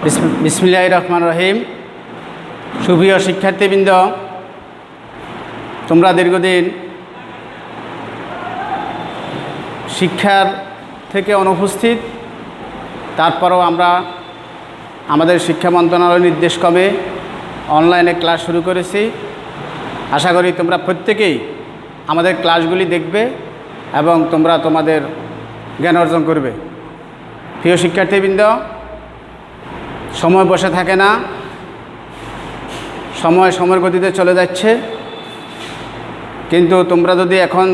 বিসমিল্লাহির রহমানির রহিম। সুপ্রিয় শিক্ষার্থীবৃন্দ, তোমরা দীর্ঘদিন শিক্ষার থেকে অনুপস্থিত, তারপরও আমরা আমাদের শিক্ষা মন্ত্রণালয়ের নির্দেশক্রমে অনলাইনে ক্লাস শুরু করেছি। আশা করি তোমরা প্রত্যেকেই আমাদের ক্লাসগুলি দেখবে এবং তোমরা তোমাদের জ্ঞান অর্জন করবে। প্রিয় শিক্ষার্থীবৃন্দ, সময় বসে থাকে না, সময়ের গতিতে চলে যাচ্ছে। কিন্তু তোমরা যদি এখন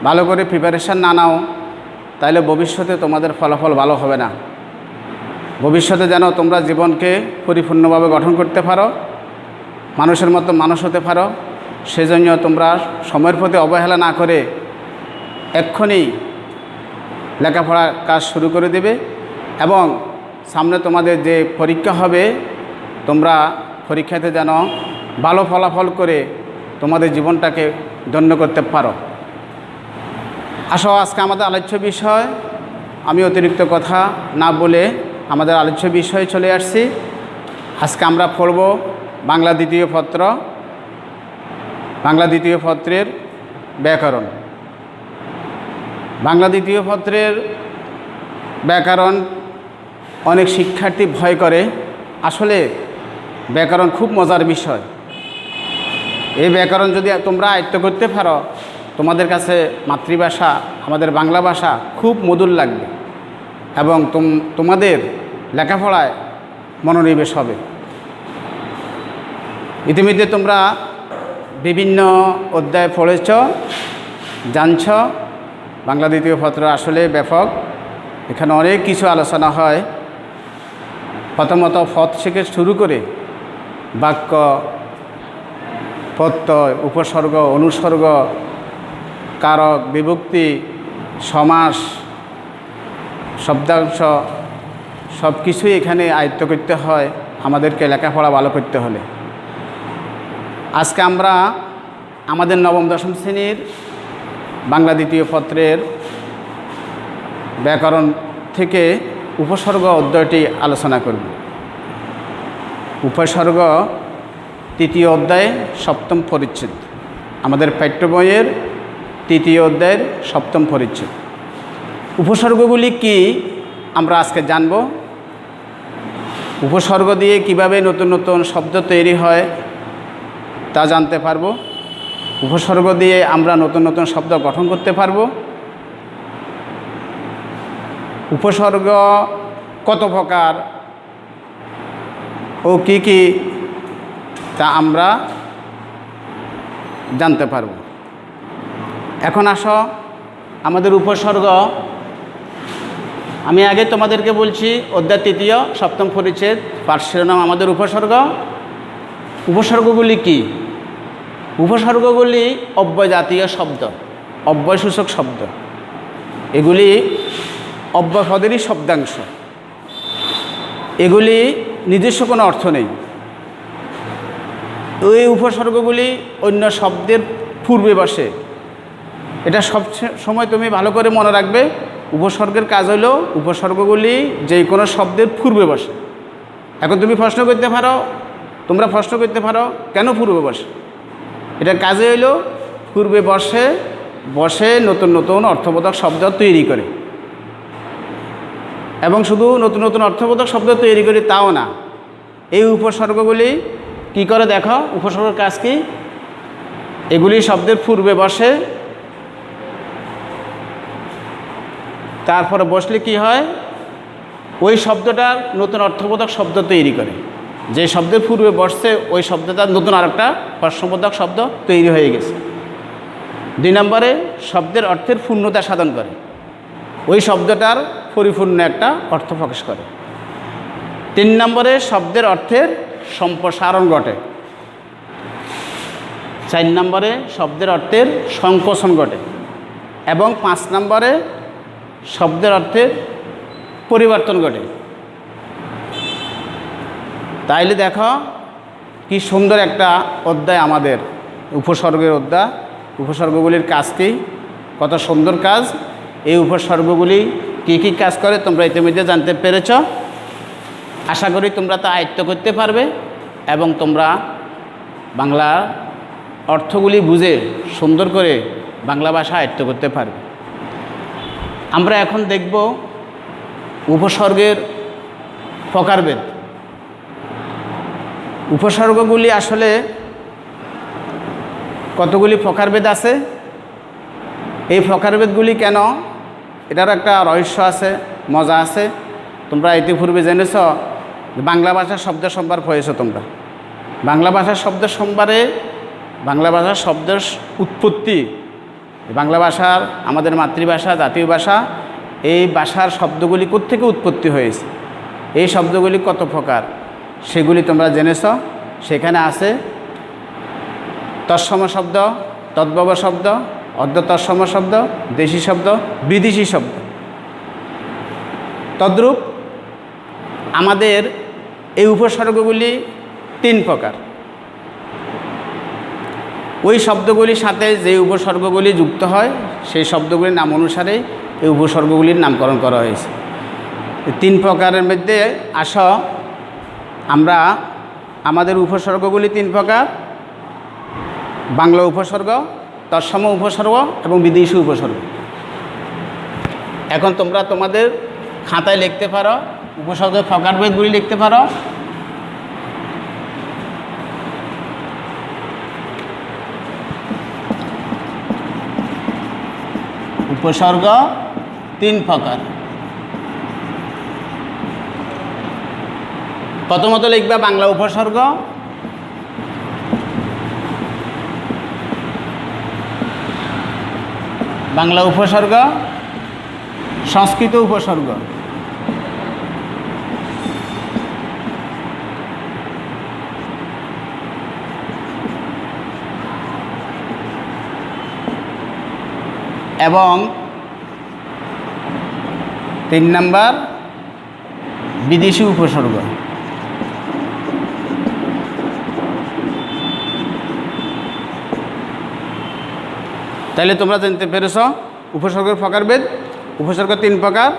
ভালো করে প্রিপারেশান না নাও, তাহলে ভবিষ্যতে তোমাদের ফলাফল ভালো হবে না। ভবিষ্যতে যেন তোমরা জীবনকে পরিপূর্ণভাবে গঠন করতে পারো, মানুষের মতো মানুষ হতে পারো, সেজন্য তোমরা সময়ের প্রতি অবহেলা না করে এক্ষুনি লেখাপড়ার কাজ শুরু করে দেবে এবং সামনে তোমাদের যে পরীক্ষা হবে, তোমরা পরীক্ষাতে যেন ভালো ফলাফল করে তোমাদের জীবনটাকে ধন্য করতে পারো। আসো, আজকে আমাদের আলোচ্য বিষয়, আমি অতিরিক্ত কথা না বলে আমাদের আলোচ্য বিষয়ে চলে আসছি। আজকে আমরা পড়ব বাংলা দ্বিতীয় পত্র, বাংলা দ্বিতীয় পত্রের ব্যাকরণ। বাংলা দ্বিতীয় পত্রের ব্যাকরণ অনেক শিক্ষার্থী ভয় করে। আসলে ব্যাকরণ খুব মজার বিষয়। এই ব্যাকরণ যদি তোমরা আয়ত্ত করতে পারো, তোমাদের কাছে মাতৃভাষা আমাদের বাংলা ভাষা খুব মধুর লাগবে এবং তোমাদের লেখাপড়ায় মনোনিবেশ হবে। ইতিমধ্যে তোমরা বিভিন্ন অধ্যায় পড়েছ, জানছ। বাংলা দ্বিতীয় পত্র আসলে ব্যাপক, এখানে অনেক কিছু আলোচনা হয়। প্রথমত পদ থেকে শুরু করে বাক্য, প্রত্যয়, উপসর্গ, অনুসর্গ, কারক, বিভক্তি, সমাস, শব্দাংশ সব কিছুই এখানে আয়ত্ত করতে হয় আমাদেরকে লেখাপড়া ভালো করতে হলে। আজকে আমরা আমাদের নবম দশম শ্রেণীর বাংলা দ্বিতীয় পত্রের ব্যাকরণ থেকে উপসর্গ অধ্যায়টি আলোচনা করব। উপসর্গ তৃতীয় অধ্যায় সপ্তম পরিচ্ছেদ, আমাদের পাঠ্য বইয়ের তৃতীয় অধ্যায়ের সপ্তম পরিচ্ছেদ। উপসর্গগুলি কি আমরা আজকে জানব। উপসর্গ দিয়ে কিভাবে নতুন নতুন শব্দ তৈরি হয় তা জানতে পারব। উপসর্গ দিয়ে আমরা নতুন নতুন শব্দ গঠন করতে পারব। উপসর্গ কত প্রকার ও কি কি তা আমরা জানতে পারব। এখন আসো, আমাদের উপসর্গ আমি আগে তোমাদেরকে বলছি, অধ্যায় তৃতীয় সপ্তম পরিচ্ছেদ, পাঠ শিরোনাম আমাদের উপসর্গ। উপসর্গগুলি কি? উপসর্গগুলি অব্যয়জাতীয় শব্দ, অব্যয়সূচক শব্দ। এগুলি অব্যয়পদেরই শব্দাংশ। এগুলি নিজস্ব কোনো অর্থ নেই। এই উপসর্গগুলি অন্য শব্দের পূর্বে বসে। এটা সব সময় তুমি ভালো করে মনে রাখবে। উপসর্গের কাজ হলো উপসর্গগুলি যে কোনো শব্দের পূর্বে বসে। এখন তুমি প্রশ্ন করতে পারো, তোমরা প্রশ্ন করতে পারো কেন পূর্বে বসে? এটার কাজে হলো পূর্বে বসে নতুন নতুন অর্থবোধক শব্দ তৈরি করে। এবং শুধু নতুন নতুন অর্থবোধক শব্দ তৈরি করে তাও না, এই উপসর্গগুলি কি করে দেখো, উপসর্গের কাজ কি? এগুলি শব্দের পূর্বে বসে, তারপরে বসলে কি হয়, ওই শব্দটার নতুন অর্থবোধক শব্দ তৈরি করে। যে শব্দের পূর্বে বসছে ওই শব্দটার নতুন আরেকটা প্রশ্নবোধক শব্দ তৈরি হয়ে গেছে। 2 নম্বরে শব্দের অর্থের পূর্ণতা সাধন করে, ওই শব্দটার পরিপূর্ণ একটা অর্থ প্রকাশ করে। 3 নম্বরে শব্দের অর্থের সম্প্রসারণ ঘটে। 4 নম্বরে শব্দের অর্থের সংকোচন ঘটে এবং 5 নম্বরে শব্দের অর্থের পরিবর্তন ঘটে। তাইলে দেখো কি সুন্দর একটা অধ্যায় আমাদের উপসর্গের অধ্যায়। উপসর্গগুলির কাজ কি, কত সুন্দর কাজ। এই উপসর্গগুলি কি কি কাজ করে তোমরা ইতিমধ্যে জানতে পেরেছ। আশা করি তোমরা তা আয়ত্ত করতে পারবে এবং তোমরা বাংলার অর্থগুলি বুঝে সুন্দর করে বাংলা ভাষা আয়ত্ত করতে পারবে। আমরা এখন দেখব উপসর্গের প্রকারভেদ। উপসর্গগুলি আসলে কতগুলি প্রকারভেদ আছে, এই প্রকারভেদগুলি কেন, এটার একটা রহস্য আছে, মজা আছে। তোমরা ইতিপূর্বে জেনেছ বাংলা ভাষার শব্দ সম্ভার পড়েছ তোমরা। বাংলা ভাষার শব্দ সম্ভারে বাংলা ভাষার শব্দের উৎপত্তি, বাংলা ভাষার আমাদের মাতৃভাষা জাতীয় ভাষা, এই ভাষার শব্দগুলি কোত্থেকে উৎপত্তি হয়েছে, এই শব্দগুলি কত প্রকার সেগুলি তোমরা জেনেছ। সেখানে আছে তৎসম শব্দ, তদ্ভব শব্দ, অর্ধ তৎসম শব্দ, দেশি শব্দ, বিদেশি শব্দ। তদ্রূপ আমাদের এই উপসর্গগুলি 3 প্রকার। ওই শব্দগুলির সাথে যে উপসর্গগুলি যুক্ত হয় সেই শব্দগুলির নাম অনুসারে এই উপসর্গগুলির নামকরণ করা হয়েছে। 3 প্রকারের মধ্যে আমরা আমাদের উপসর্গগুলি 3 প্রকার: বাংলা উপসর্গ, তৎসম উপসর্গ এবং বিদেশি উপসর্গ। এখন তোমরা তোমাদের খাতায় লিখতে পারো, উপসর্গের প্রকারভেদগুলি লিখতে পারো। উপসর্গ 3 প্রকার। প্রথমত লিখবা বাংলা উপসর্গ, বাংলা উপসর্গ, সংস্কৃত উপসর্গ। এবং 3 নম্বর বিদেশি উপসর্গ। তাহলে তোমরা জানতে পেরেছ উপসর্গের প্রকারভেদ। উপসর্গ 3 প্রকার: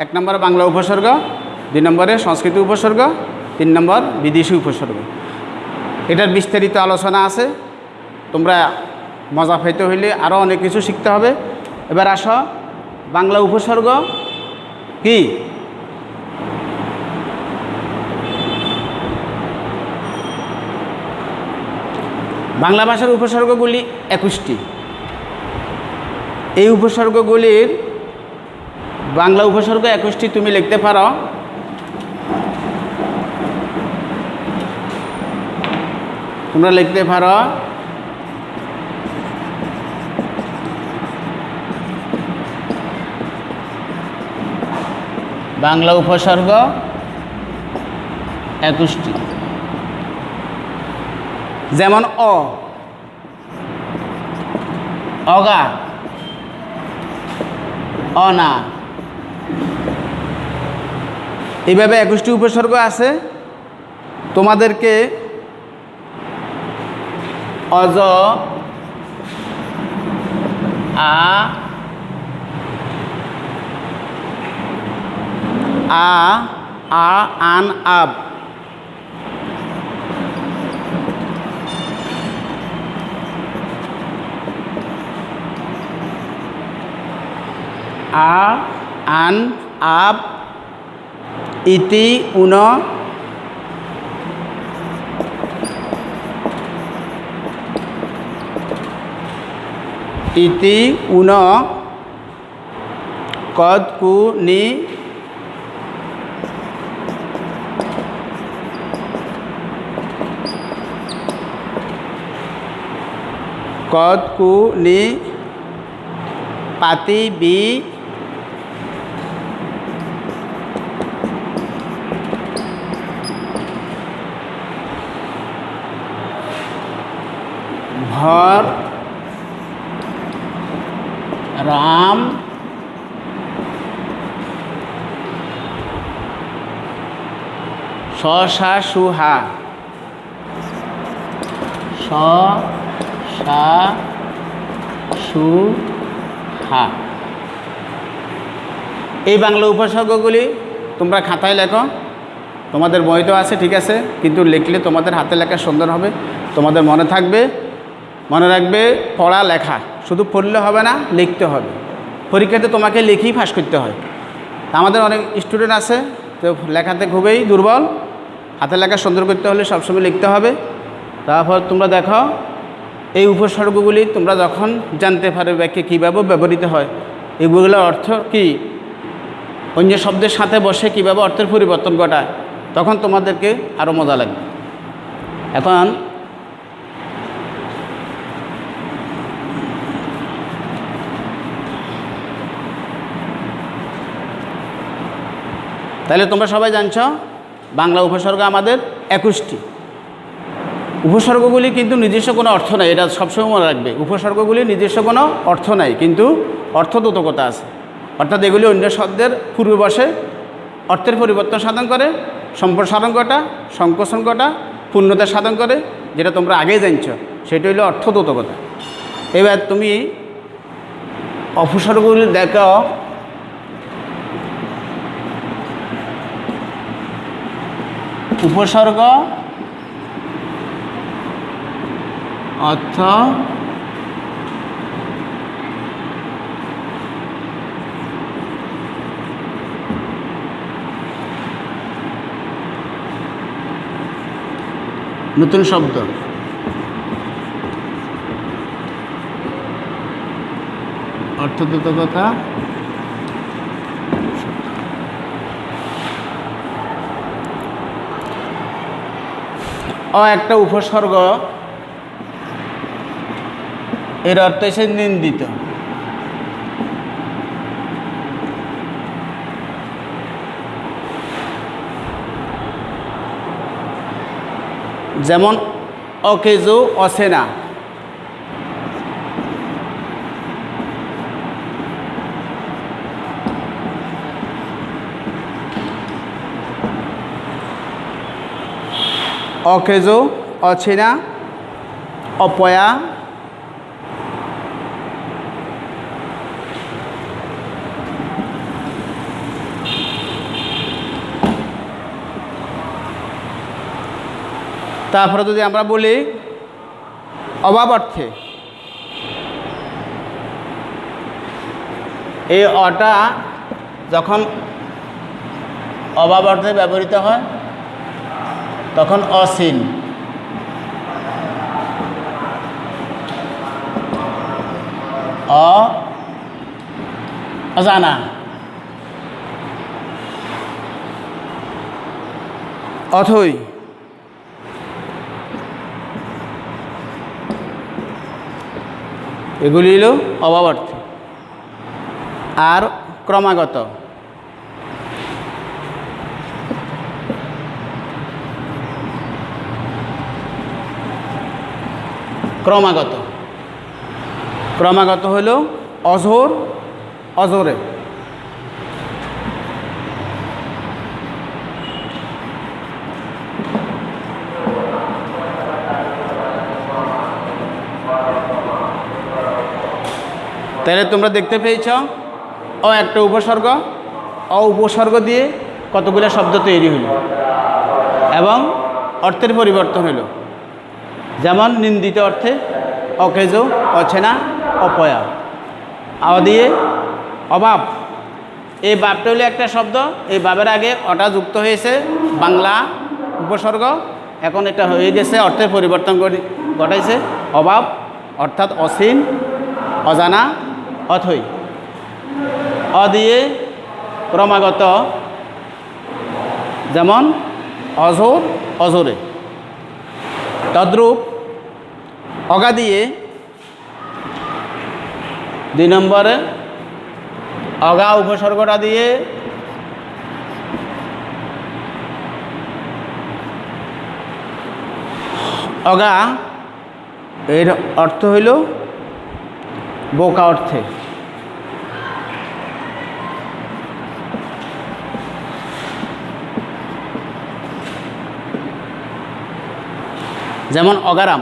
1 নম্বরে বাংলা উপসর্গ, 2 নম্বরে সংস্কৃত উপসর্গ, 3 নম্বর বিদেশি উপসর্গ। এটার বিস্তারিত আলোচনা আছে। তোমরা মজা পাইতে হইলে আরও অনেক কিছু শিখতে হবে। এবার আসো, বাংলা উপসর্গ কি? বাংলা ভাষার উপসর্গগুলি 21টি। এই উপসর্গগুলির বাংলা উপসর্গ 21টি তুমি লিখতে পারো। তোমরা লিখতে পারো বাংলা উপসর্গ 21টি। যেমন অগা, অনা, এইভাবে 21টি উপসর্গ আছে। তোমাদেরকে অজ, আন, আব, আন, আব, ইতি, উন, ইতি, উন, কদ, কু, নি, কদ, কু, নি, পাতি, বি, ভর, রাম, সা, সু, হা, সা, সু, হা। এই বাংলা উপসর্গগুলি তোমরা খাতায় লেখো। তোমাদের বই তো আছে, ঠিক আছে, কিন্তু লিখলে তোমাদের হাতে লেখা সুন্দর হবে, তোমাদের মনে থাকবে। মনে রাখবে, পড়া লেখা শুধু পড়লে হবে না, লিখতে হবে। পরীক্ষাতে তোমাকে লিখেই পাস করতে হয়। আমাদের অনেক স্টুডেন্ট আছে তো লেখাতে খুবই দুর্বল, হাতে লেখা সুন্দর করতে হলে সবসময় লিখতে হবে। তারপর তোমরা দেখো এই উপসর্গগুলি তোমরা যখন জানতে পারবে বাক্যে কীভাবে ব্যবহৃত হয়, এগুলোর অর্থ কী, অন্য শব্দের সাথে বসে কীভাবে অর্থের পরিবর্তন ঘটায়, তখন তোমাদেরকে আরও মজা লাগবে। এখন তাহলে তোমরা সবাই জানছো বাংলা উপসর্গ আমাদের 21টি। উপসর্গগুলি কিন্তু নিজস্ব কোনো অর্থ নাই, এটা সবসময় মনে রাখবে। উপসর্গগুলি নিজস্ব কোনো অর্থ নাই, কিন্তু অর্থদ্যোতকতা আছে। অর্থাৎ এগুলি অন্য শব্দের পূর্বে বসে অর্থের পরিবর্তন সাধন করে, সম্প্রসারণ ঘটা, সংকোচন ঘটা, পূর্ণতা সাধন করে, যেটা তোমরা আগেই জানছো, সেটা হলো অর্থদ্যোতকতা। এবার তুমি উপসর্গগুলি দেখো। উপসর্গ অর্থ নতুন শব্দ, অর্থদ্যোতকতা, একটা উপসর্গ, এর অর্থ হচ্ছে নিন্দিত। যেমন অকেজো, অচেনা। অকেজো, অচেনা, অপয়া, তারপরে যদি আমরা বলি অভাব অর্থে, এই অটা যখন অভাব অর্থে ব্যবহৃত হয় তখন অসীন, অজানা, অথই, এগুলি হলো অভাবার্থী। আর ক্রমাগত, ক্রমাগত, ক্রমাগত হলো অঝোর, অজোরে। তাহলে তোমরা দেখতে পেয়েছ একটা উপসর্গ, উপসর্গ দিয়ে কতগুলো শব্দ তৈরি হলো এবং অর্থের পরিবর্তন হলো। যেমন নিন্দিত অর্থে অকেজো, অচেনা, অপয়া। দিয়ে অভাব, এই ভাবটা হলো একটা শব্দ, এই ভাবের আগে অটা যুক্ত হয়েছে বাংলা উপসর্গ, এখন এটা হয়ে গেছে অর্থের পরিবর্তন ঘটাইছে অভাব, অর্থাৎ অসীন, অজানা, অথই। দিয়ে ক্রমাগত, যেমন অঝোর, অঝোরে। তদ্রূপ অগা দিয়ে 2 নম্বরে অগা উপসর্গটা দিয়ে অগা, এর অর্থ হইল বোকা অর্থে। যেমন অগারাম,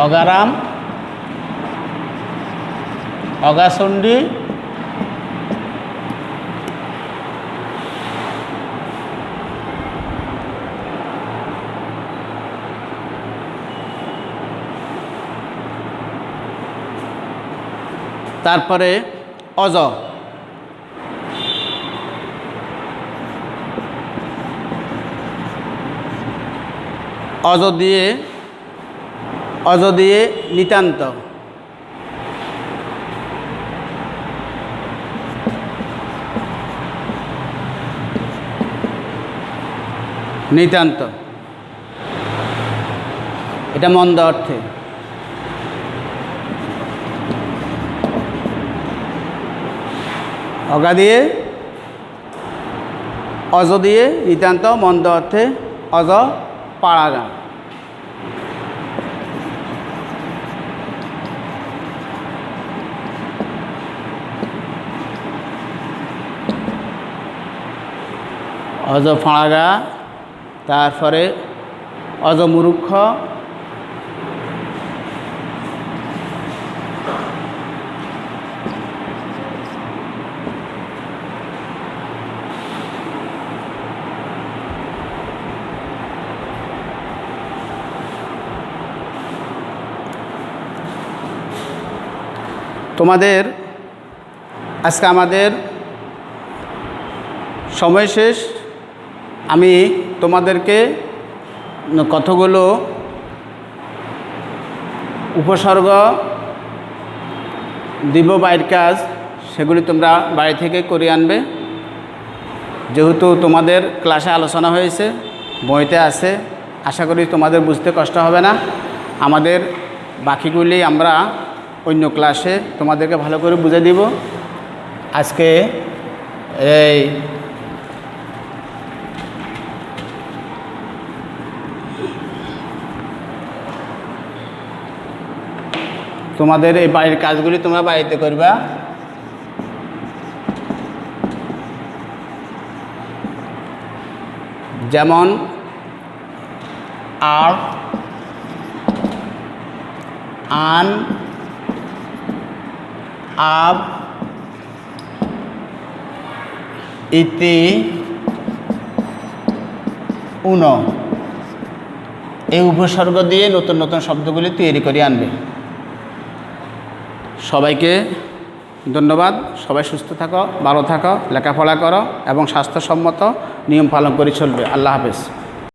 অগারাম, অগাচণ্ডী তারপরে অজ, অজ দিয়ে নিতান্ত, নিতান্ত এটা মন্দ অর্থে। অগা দিয়ে অজ দিয়ে নিতান্ত মন্দ অর্থে অজ পাড়াগা। অজ ফাঁড়াগা, তারপরে অজ মূর্খ, আজকে আমাদের সময় শেষ। আমি তোমাদেরকে কতগুলো উপসর্গ দিব বাইর কাজ, সেগুলি তোমরা বাড়ি থেকে করে আনবে। যেহেতু তোমাদের ক্লাসে আলোচনা হয়েছে, বইতে আছে, আশা করি তোমাদের বুঝতে কষ্ট হবে না। আমাদের বাকিগুলি আমরা অন্য ক্লাসে তোমাদেরকে ভালো করে বুঝে দিব। আজকে এই তোমাদের এই বাড়ির কাজগুলি তোমরা বাড়িতে করবা। যেমন আর, আন, আব, ইতি, উন, এই উপসর্গ দিয়ে নতুন নতুন শব্দগুলি তৈরি করে আনবে। সবাইকে ধন্যবাদ। সবাই সুস্থ থাকো, ভালো থাকো, লেখাপড়া করো এবং স্বাস্থ্যসম্মত নিয়ম পালন করে চলবে। আল্লাহ হাফেজ।